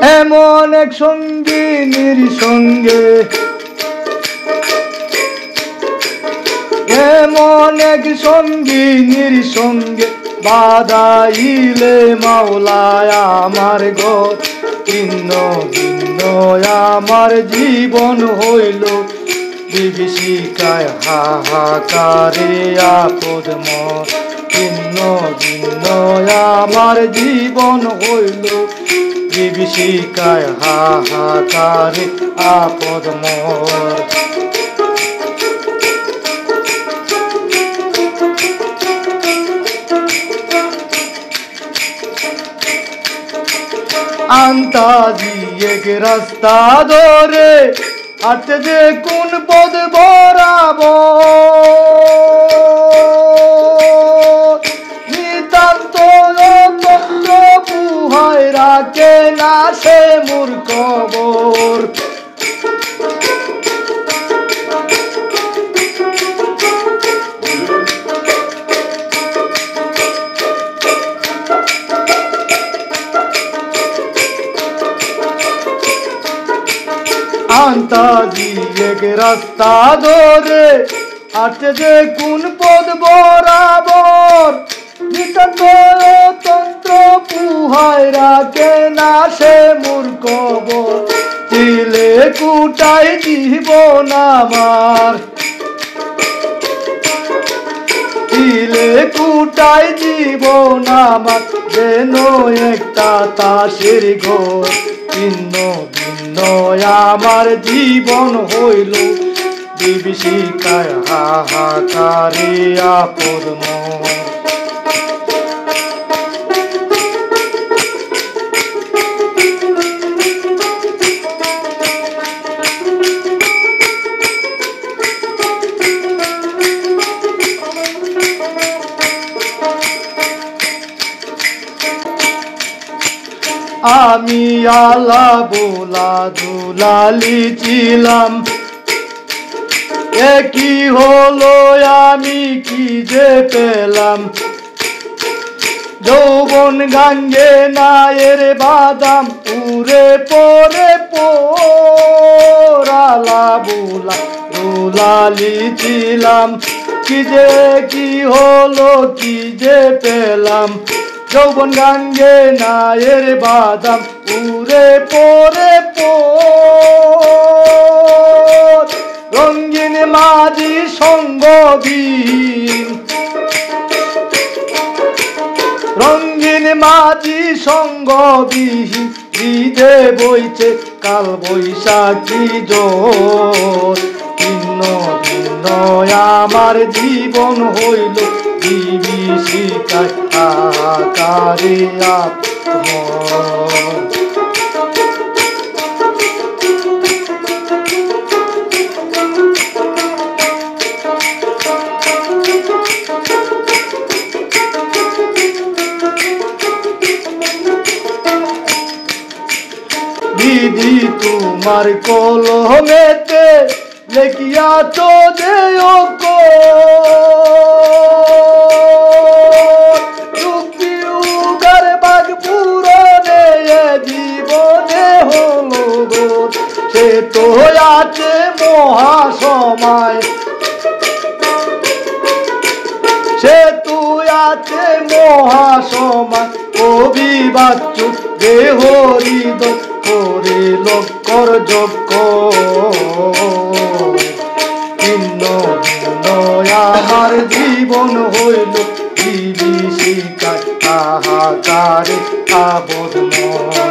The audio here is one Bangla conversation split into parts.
এমন এক সঙ্গিনীর সঙ্গে, এমন এক সঙ্গিনীর সঙ্গে বাঁধাইলে মাওলায় আমার ঘর। ভিন্ন ভিন্ন আমার জীবন হইল বিভীষিকায় হাহাকারে আপদ মর। ভিন্ন ভিন্ন আমার জীবন হইল বিভীষিকায় হাহাকারে আপদ মর। আন্তাজি এক রাস্তা ধরে হাঁটতে যে কোন পদ বরাবর, নিতান্ত তন্ত্র পুহায় রাখে না সে মোর খবর। আন্তাজি এক রাস্তা ধরে হাঁটতে যে কোন পদ বরাবর, নিতান্ত তন্ত্র পুহায় রাখে না সে মোর খবর। চিলে কুটাই জীবন আমার, চিলে কুটাই জীবন আমার, যেন একটা তাসের ঘর। ভিন্ন ভিন্ন আমার জীবন হইল বিভীষিকায় হাহাকারে আপদ মর। আমি আলা বোলা দুলালি ছিলাম, একই হলো আমি কি যে পেলাম। যৌবন গাঙ্গে নায়ের বাদাম উড়ে পরে পোরালা বোলা দুলালি ছিলাম, কি যে কি হলো কি যে পেলাম। যৌবন গাঙ্গে নায়ের বাদাম উড়ে পরে পোর। রঙ্গিন মাঝি সঙ্গবিহীন, রঙ্গিন মাঝি সঙ্গবিহীন, হৃদে বইছে কাল বৈশাখী জোর। ভিন্ন ভিন্ন আমার জীবন হইল বিভীষিকায় হাহাকারে আপদ মর। বিধি তোমার কলমেতে লেখিয়া তো দেও গো, যুগার বাগ পূরণে জীবনে হলো গো। সে তো আছে মহাসময়, সে তো আছে মহাসময়, অবিবাচ্য দেহ হৃদয় করে লক্কর যজ্ঞ। ভিন্ন ভিন্ন আমার জীবন হইল বিভীষিকায় হাহাকারে আপদ মর।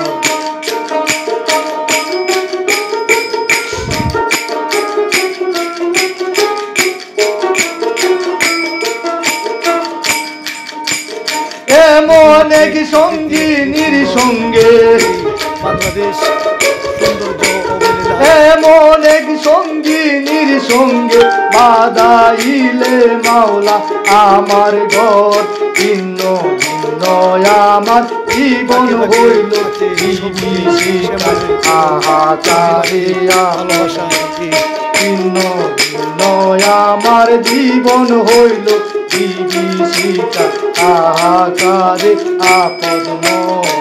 এমন এক সঙ্গিনীর সঙ্গে বাংলাদেশ এমন এক সঙ্গিনীর সঙ্গে বাঁধাইলে মাওলা আমার ঘর। ভিন্ন ভিন্ন আমার জীবন হইল বিভীষিকায় হাহাকারে আপদ মর। ভিন্ন ভিন্ন আমার জীবন হইল বিভীষিকায় হাহাকারে আপদ মর।